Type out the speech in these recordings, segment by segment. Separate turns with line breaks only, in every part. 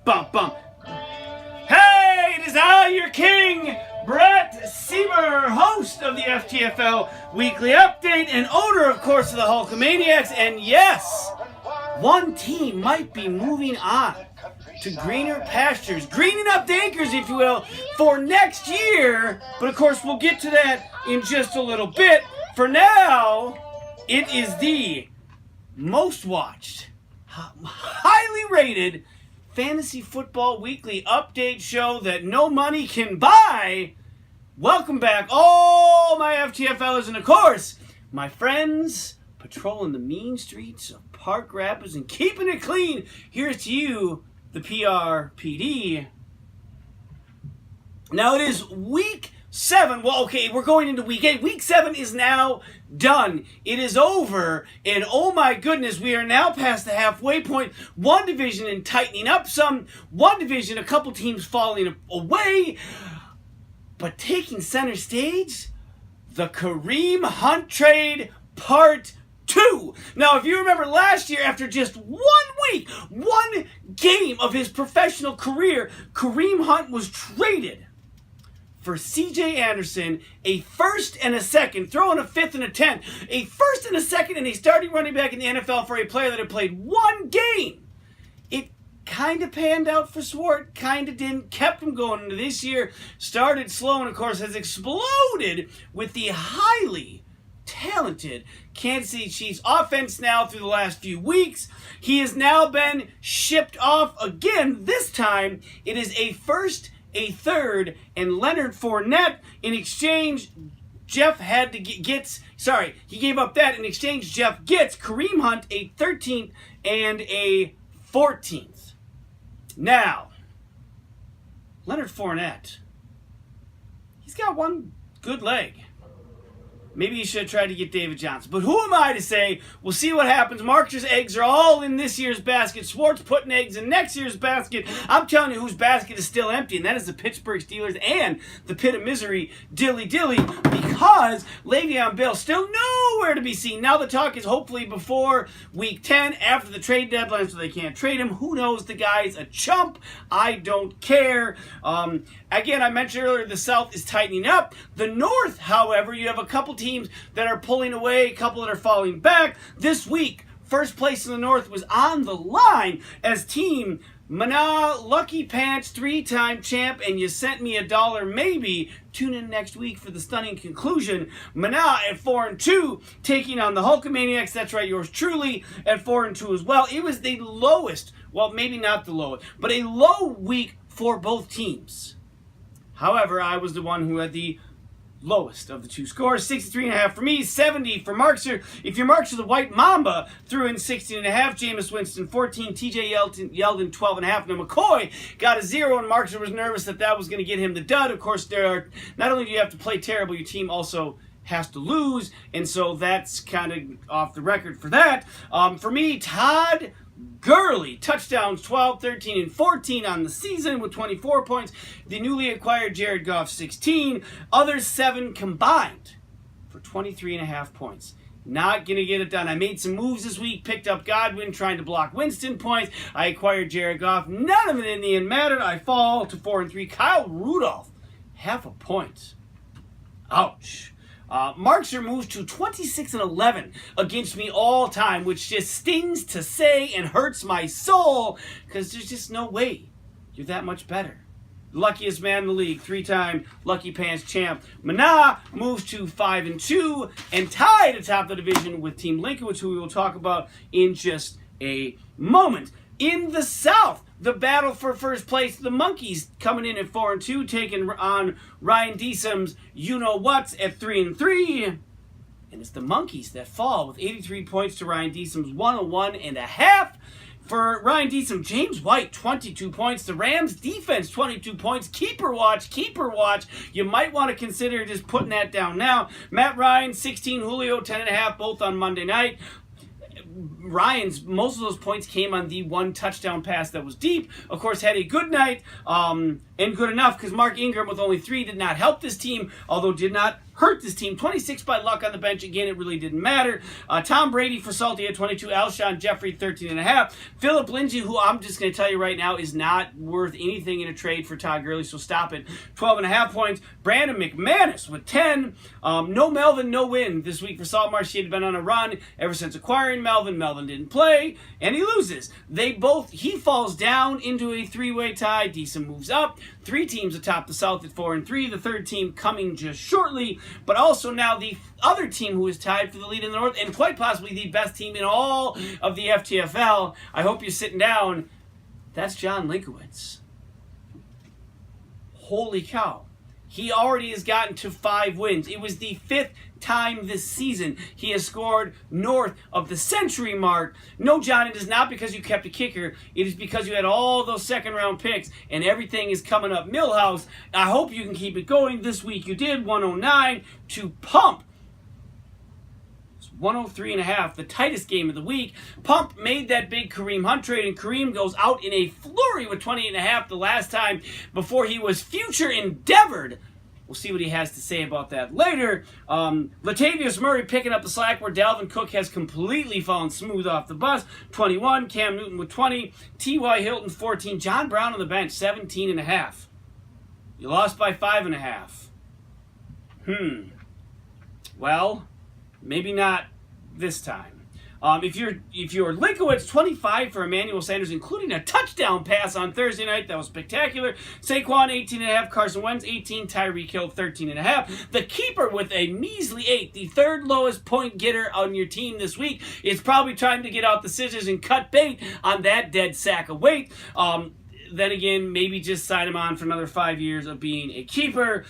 Bum, bum. Hey, it is I, your king, Brett Sieber, host of the FTFL Weekly Update and owner, of course, of the Hulkamaniacs. And yes, one team might be moving on to greener pastures, greening up the acres, if you will, for next year. But of course, we'll get to that in just a little bit. For now, it is the most watched, highly rated Fantasy Football Weekly Update show that no money can buy. Welcome back, all my FTFLers, and of course, my friends patrolling the mean streets of Park Rapids and keeping it clean. Here's to you, the PRPD. Now it is week 7. Well, okay, we're going into week 8. Week 7 is now done. It is over. And oh my goodness, we are now past the halfway point. One division and tightening up some. One division, a couple teams falling away. But taking center stage, the Kareem Hunt trade part 2. Now, if you remember last year, after just 1 week, 1 game of his professional career, Kareem Hunt was traded for C.J. Anderson, a first and a second, throw in a fifth and a 10th, a first and a second, and a starting running back in the NFL for a player that had played 1 game. It kind of panned out for Swart, kind of didn't, kept him going into this year, started slow, and of course has exploded with the highly talented Kansas City Chiefs offense now through the last few weeks. He has now been shipped off again. This time, it is a first, a third, and Leonard Fournette. In exchange, Jeff had to he gave up that. In exchange, Jeff gets Kareem Hunt, a 13th and a 14th. Now, Leonard Fournette, he's got one good leg. Maybe he should have tried to get David Johnson. But who am I to say? We'll see what happens. Marcus' eggs are all in this year's basket. Swartz putting eggs in next year's basket. I'm telling you whose basket is still empty, and that is the Pittsburgh Steelers and the pit of misery, dilly, because Le'Veon Bell still nowhere to be seen. Now the talk is hopefully before week 10, after the trade deadline, so they can't trade him. Who knows? The guy's a chump. I don't care. Again, I mentioned earlier, the South is tightening up. The North, however, you have a couple teams that are pulling away, a couple that are falling back. This week, first place in the North was on the line as team Mana, Lucky Pants, 3-time champ, and you sent me $1 maybe. Tune in next week for the stunning conclusion. Mana at 4-2, taking on the Hulkamaniacs. That's right, yours truly at 4-2 as well. It was the lowest, well, maybe not the lowest, but a low week for both teams. However, I was the one who had the lowest of the two scores. 63.5 for me, 70 for Markster. If your Markster, the White Mamba, threw in 16.5. Jameis Winston, 14. TJ Yeldon, 12.5. Now, McCoy got a 0, and Markster was nervous that was going to get him the dud. Of course, not only do you have to play terrible, your team also has to lose, and so that's kind of off the record for that. For me, Todd Gurley, touchdowns 12, 13, and 14 on the season with 24 points. The newly acquired Jared Goff, 16. Others 7 combined for 23.5 points. Not going to get it done. I made some moves this week, picked up Godwin, trying to block Winston points. I acquired Jared Goff. None of it in the end mattered. I fall to 4-3. Kyle Rudolph, 0.5 point. Ouch. Markster moves to 26-11 against me all time, which just stings to say and hurts my soul because there's just no way you're that much better. Luckiest man in the league, 3-time Lucky Pants champ. Mana moves to 5-2 and tied atop the division with Team Lincoln, which we will talk about in just a moment. In the South, the battle for first place, the Monkeys coming in at 4-2, taking on Ryan Deesum's you-know-whats at 3-3. And it's the Monkeys that fall with 83 points to Ryan Deesum's 101.5. For Ryan Deesum, James White, 22 points. The Rams defense, 22 points. Keeper watch. You might want to consider just putting that down now. Matt Ryan, 16. Julio, 10.5, both on Monday night. Ryan's, most of those points came on the 1 touchdown pass that was deep. Of course, had a good night and good enough because Mark Ingram with only 3 did not help this team, although did not hurt this team. 26 by Luck on the bench. Again, it really didn't matter. Tom Brady for Salty at 22. Alshon Jeffrey, 13.5. Philip Lindsay, who I'm just going to tell you right now is not worth anything in a trade for Todd Gurley, so stop it. 12.5 points. Brandon McManus with 10. No Melvin, no win this week for Saltmarsh. He had been on a run ever since acquiring Melvin. Melvin didn't play, and he loses. He falls down into a three-way tie. Decent moves up. 3 teams atop the South at 4-3. The third team coming just shortly, but also now the other team who is tied for the lead in the North, and quite possibly the best team in all of the FTFL. I hope you're sitting down. That's John Linkowitz. Holy cow. He already has gotten to 5 wins. It was the 5th time this season he has scored north of the century mark. No, John, it is not because you kept a kicker. It is because you had all those second-round picks, and everything is coming up Millhouse. I hope you can keep it going. This week you did 109 to Pump. 103.5, the tightest game of the week. Pump made that big Kareem Hunt trade, and Kareem goes out in a flurry with 28.5 the last time before he was future endeavored. We'll see what he has to say about that later. Latavius Murray picking up the slack where Dalvin Cook has completely fallen smooth off the bus. 21, Cam Newton with 20, T.Y. Hilton 14, John Brown on the bench 17.5. You lost by 5.5. Well, maybe not this time. If you're Linkowitz, 25 for Emmanuel Sanders, including a touchdown pass on Thursday night. That was spectacular. Saquon, 18.5. Carson Wentz, 18. Tyreek Hill, 13.5. The keeper with a measly 8, the third lowest point getter on your team this week, is probably trying to get out the scissors and cut bait on that dead sack of weight. Then again, maybe just sign him on for another 5 years of being a keeper.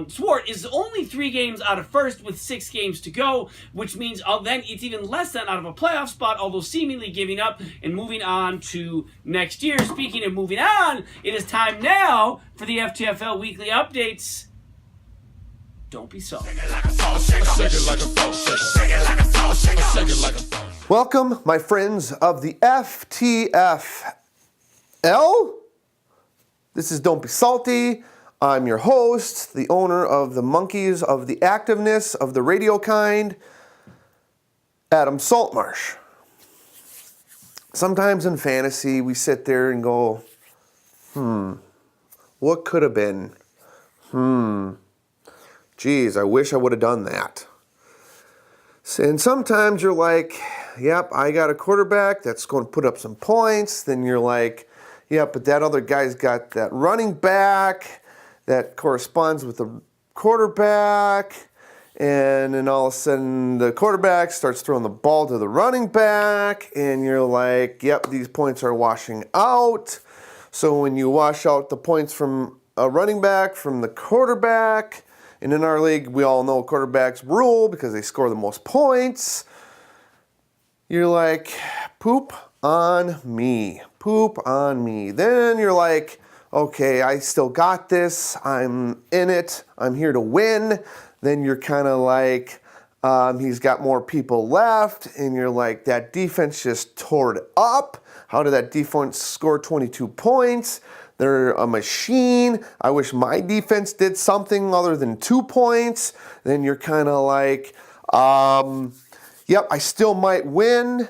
Swart is only 3 games out of first with 6 games to go, which means then it's even less than out of a playoff spot, although seemingly giving up and moving on to next year. Speaking of moving on, it is time now for the FTFL weekly updates. Don't be salty.
Welcome, my friends of the FTFL. This is Don't Be Salty. I'm your host, the owner of the Monkeys of the Activeness of the Radio Kind, Adam Saltmarsh. Sometimes in fantasy, we sit there and go, what could have been? Geez, I wish I would have done that. And sometimes you're like, yep, I got a quarterback that's going to put up some points. Then you're like, yeah, but that other guy's got that running back that corresponds with the quarterback. And then all of a sudden the quarterback starts throwing the ball to the running back. And you're like, yep, these points are washing out. So when you wash out the points from a running back from the quarterback, and in our league we all know quarterbacks rule because they score the most points, you're like, poop on me. Poop on me. Then you're like, okay, I still got this. I'm in it. I'm here to win. Then you're kind of like, he's got more people left. And you're like, that defense just tore it up. How did that defense score 22 points? They're a machine. I wish my defense did something other than 2 points. Then you're kind of like, yep, I still might win.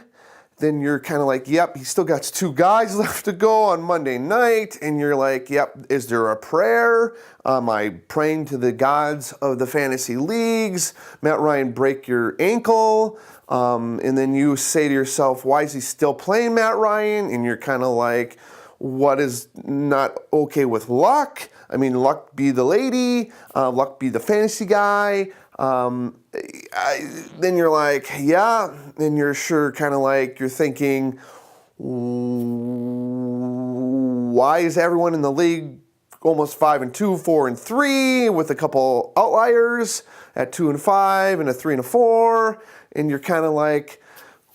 Then you're kind of like, yep, he still got 2 guys left to go on Monday night. And you're like, yep, is there a prayer? Am I praying to the gods of the fantasy leagues? Matt Ryan, break your ankle. And then you say to yourself, why is he still playing Matt Ryan? And you're kind of like, what is not okay with Luck? I mean, Luck be the lady, Luck be the fantasy guy. Then you're like, yeah, and you're sure kind of like, you're thinking, why is everyone in the league almost 5-2, 4-3 with a couple outliers at 2-5 and a 3-4? And you're kind of like,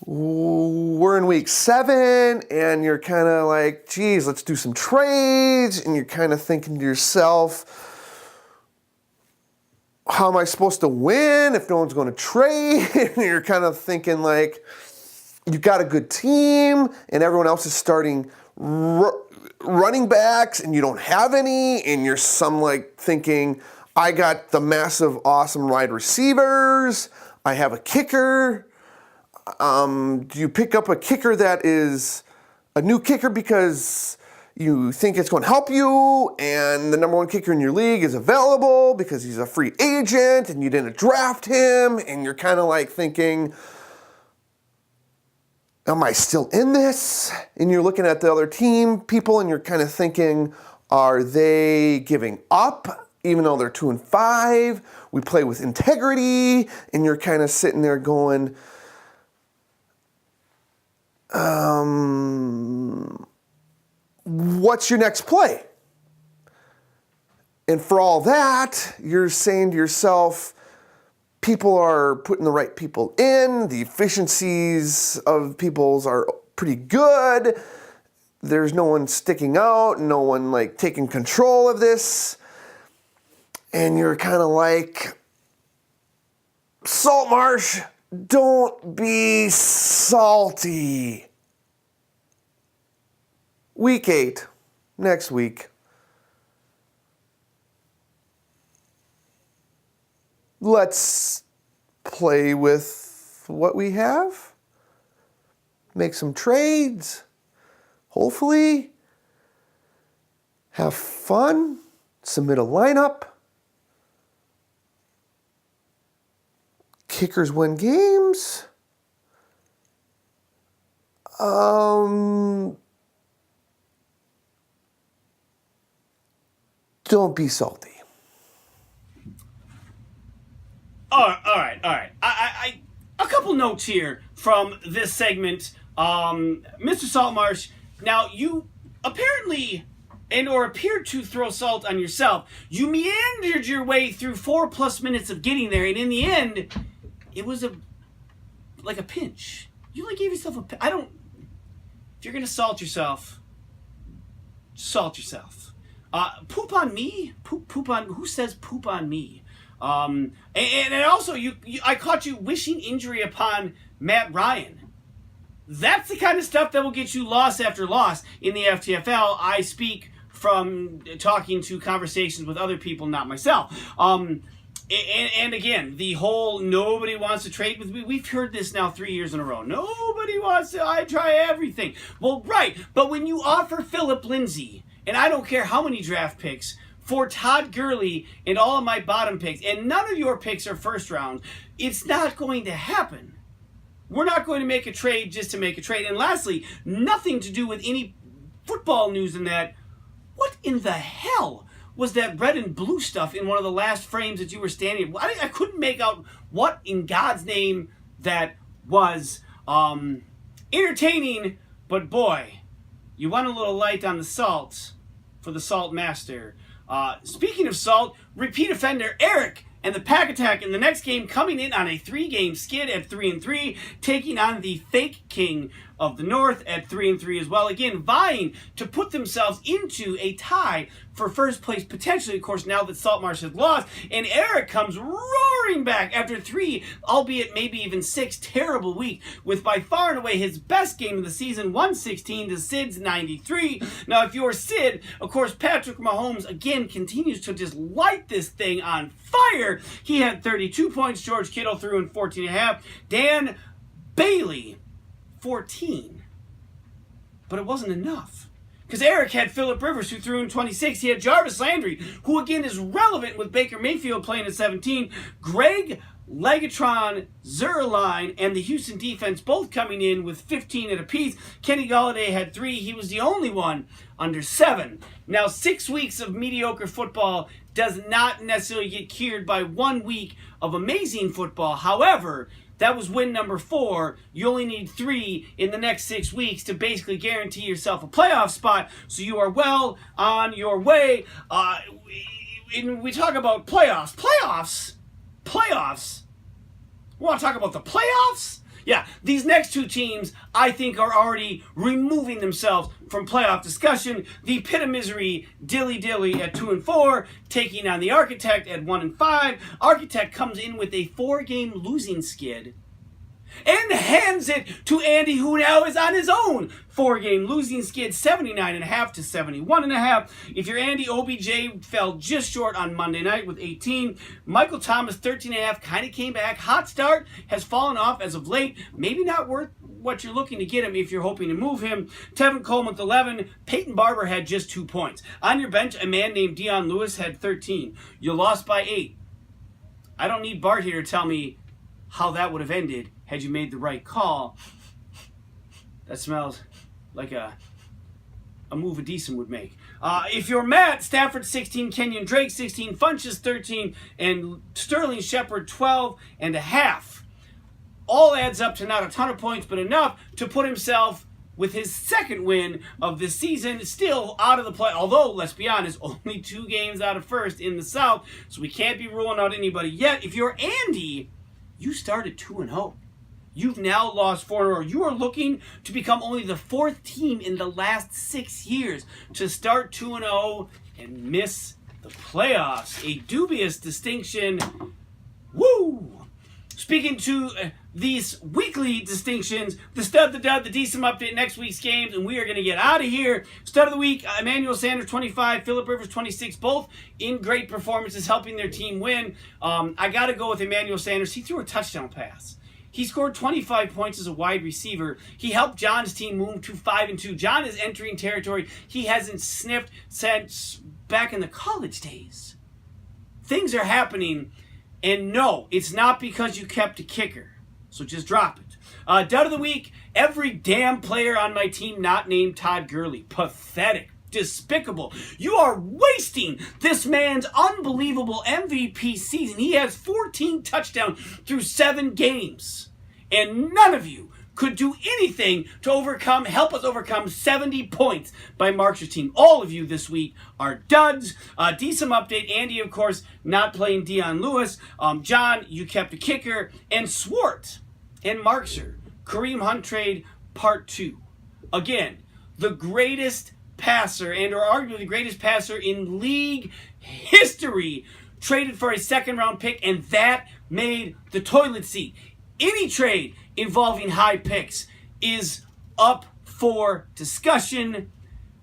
we're in week 7, and you're kind of like, geez, let's do some trades. And you're kind of thinking to yourself, how am I supposed to win if no one's going to trade? And you're kind of thinking like, you got a good team and everyone else is starting running backs and you don't have any, and you're thinking, I got the massive, awesome wide receivers. I have a kicker. Do you pick up a kicker that is a new kicker because you think it's going to help you, and the number one kicker in your league is available because he's a free agent and you didn't draft him, and you're kind of like thinking, am I still in this? And you're looking at the other team people and you're kind of thinking, are they giving up even though they're 2-5? We play with integrity, and you're kind of sitting there going, what's your next play? And for all that, you're saying to yourself, people are putting the right people in, the efficiencies of people's are pretty good, there's no one sticking out, no one like taking control of this, and you're kind of like, Saltmarsh, don't be salty. Week 8, next week. Let's play with what we have. Make some trades. Hopefully. Have fun. Submit a lineup. Kickers win games. Don't be salty.
All right. I a couple notes here from this segment. Mr. Saltmarsh, now you apparently or appeared to throw salt on yourself. You meandered your way through 4+ minutes of getting there, and in the end, it was like a pinch. You like gave yourself a. If you're gonna salt yourself, salt yourself. Poop on me. Poop on. Who says poop on me? And also, I caught you wishing injury upon Matt Ryan. That's the kind of stuff that will get you loss after loss in the FTFL. I speak from talking to conversations with other people, not myself. And again, the whole nobody wants to trade with me. We've heard this now 3 years in a row. Nobody wants to. I try everything. Well, right. But when you offer Philip Lindsay, and I don't care how many draft picks, for Todd Gurley and all of my bottom picks, and none of your picks are first round, it's not going to happen. We're not going to make a trade just to make a trade. And lastly, nothing to do with any football news in that. What in the hell was that red and blue stuff in one of the last frames that you were standing in? I couldn't make out what in God's name that was. Entertaining, but boy, you want a little light on the salt for the Salt Master. Speaking of salt, repeat offender Eric and the Pack Attack in the next game coming in on a 3-game skid at 3-3, taking on the Fake King of the North at 3-3 as well. Again, vying to put themselves into a tie for first place potentially, of course, now that Saltmarsh has lost. And Eric comes roaring back after 3, albeit maybe even 6 terrible weeks, with by far and away his best game of the season, 116 to Sid's 93. Now, if you're Sid, of course, Patrick Mahomes again continues to just light this thing on fire. He had 32 points. George Kittle threw in 14.5. Dan Bailey, 14. But it wasn't enough. Because Eric had Phillip Rivers, who threw in 26. He had Jarvis Landry, who again is relevant with Baker Mayfield playing at 17. Greg Legatron, Zerline, and the Houston defense both coming in with 15 at apiece. Kenny Golladay had 3. He was the only one under 7. Now, 6 weeks of mediocre football does not necessarily get cured by 1 week of amazing football. However, that was win number 4. You only need 3 in the next 6 weeks to basically guarantee yourself a playoff spot. So you are well on your way. We talk about playoffs. Playoffs? We want to talk about the playoffs? Yeah, these next 2 teams, I think, are already removing themselves from playoff discussion. The Pit of Misery, Dilly at 2-4, taking on the Architect at 1-5. Architect comes in with a 4-game losing skid. and hands it to Andy, who now is on his own 4-game losing skid, 79.5 to 71.5. If you're Andy, OBJ fell just short on Monday night with 18. Michael Thomas, 13.5, kind of came back. Hot start, has fallen off as of late. Maybe not worth what you're looking to get him if you're hoping to move him. Tevin Coleman with 11. Peyton Barber had just 2 points. On your bench, a man named Dion Lewis had 13. You lost by 8. I don't need Bart here to tell me how that would have ended had you made the right call. That smells like a move a decent would make. If you're Matt, Stafford 16, Kenyon Drake 16, Funches 13, and Sterling Shepard 12.5. All adds up to not a ton of points, but enough to put himself with his second win of the season, still out of the play. Although, let's be honest, only 2 games out of first in the South, so we can't be ruling out anybody yet. If you're Andy, you started 2-0. You've now lost 4 in a row. You are looking to become only the 4th team in the last 6 years to start 2-0 and miss the playoffs. A dubious distinction. Woo! Speaking to these weekly distinctions, the stud, the dud, the decent update, next week's games, and we are going to get out of here. Stud of the week, Emmanuel Sanders, 25, Phillip Rivers, 26, both in great performances, helping their team win. I got to go with Emmanuel Sanders. He threw a touchdown pass. He scored 25 points as a wide receiver. He helped John's team move to 5-2. John is entering territory he hasn't sniffed since back in the college days. Things are happening. And no, it's not because you kept a kicker. So just drop it. Dud of the week, every damn player on my team not named Todd Gurley. Pathetic. Despicable. You are wasting this man's unbelievable MVP season. He has 14 touchdowns through 7 games. And none of you could do anything to help us overcome 70 points by Mark's team. All of you this week are duds. Decent update. Andy, of course, not playing Dion Lewis. John, you kept a kicker. And Swart and Markser, Kareem Hunt trade part 2. Again, the greatest passer and or arguably the greatest passer in league history traded for a 2nd round pick, and that made the toilet seat. Any trade involving high picks is up for discussion.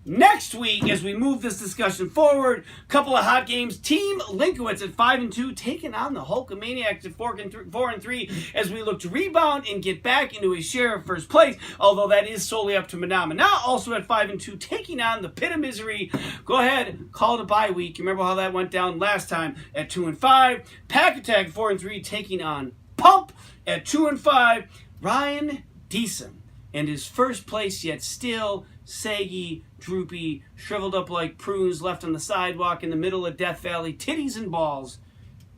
Next week, as we move this discussion forward, a couple of hot games. Team Linkowitz at 5-2, taking on the Hulkamaniacs at 4-3, as we look to rebound and get back into a share of first place. Although that is solely up to Manamana, also at 5-2, taking on the Pit of Misery. Go ahead, call it a bye week. You remember how that went down last time at 2-5. Pack Attack 4-3, taking on Pump at 2-5. Ryan Deason and his first place, yet still saggy, droopy, shriveled up like prunes left on the sidewalk in the middle of Death Valley, titties and balls.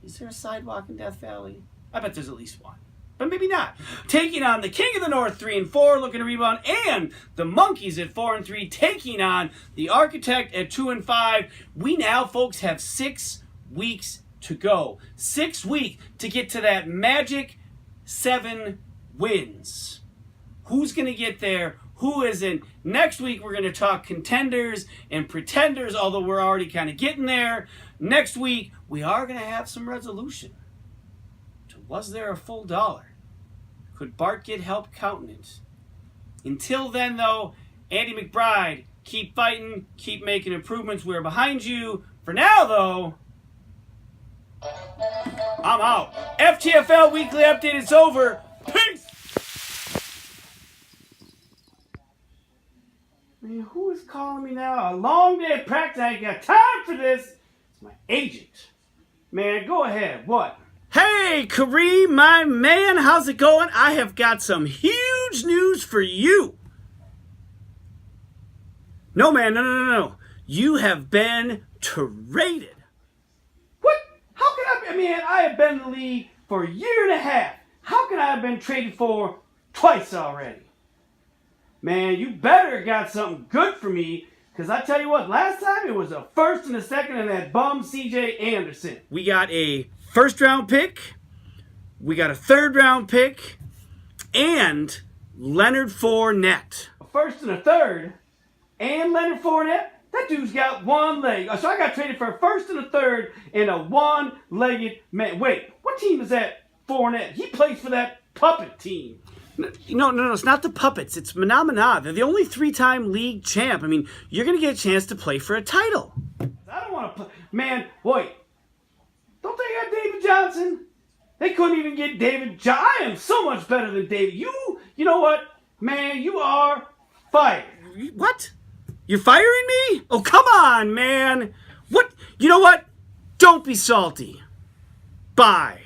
Is there a sidewalk in Death Valley? I bet there's at least one, but maybe not. Taking on the King of the North 3-4, looking to rebound, and the Monkeys at 4-3, taking on the Architect at 2-5. We now, folks, have 6 weeks to go. 6 weeks to get to that magic 7 wins. Who's going to get there? Who isn't? Next week, we're going to talk contenders and pretenders, although we're already kind of getting there. Next week, we are going to have some resolution to was there a full dollar? Could Bart get help counting it? Until then, though, Andy McBride, keep fighting, keep making improvements. We're behind you. For now, though, I'm out. FTFL Weekly Update is over. Peace! Man, who is calling me now? A long day of practice. I ain't got time for this. It's my agent. Man, go ahead. What? Hey, Kareem, my man. How's it going? I have got some huge news for you. No, man. No. You have been traded. What? How can I be? Man, I have been in the league for a year and a half. How can I have been traded for twice already? Man, you better got something good for me, because I tell you what, last time it was a 1st and a 2nd and that bum C.J. Anderson. We got a 1st round pick, we got a 3rd round pick, and Leonard Fournette. A 1st and a 3rd, and Leonard Fournette? That dude's got one leg. So I got traded for a 1st and a 3rd and a one-legged man. Wait, what team is that Fournette? He plays for that puppet team. No, it's not the puppets. It's Manamana. They're the only 3-time league champ. I mean, you're going to get a chance to play for a title. I don't want to play. Man, wait. Don't they got David Johnson? They couldn't even get David Johnson. I am so much better than David. You know what? Man, you are fired. What? You're firing me? Oh, come on, man. What? You know what? Don't be salty. Bye.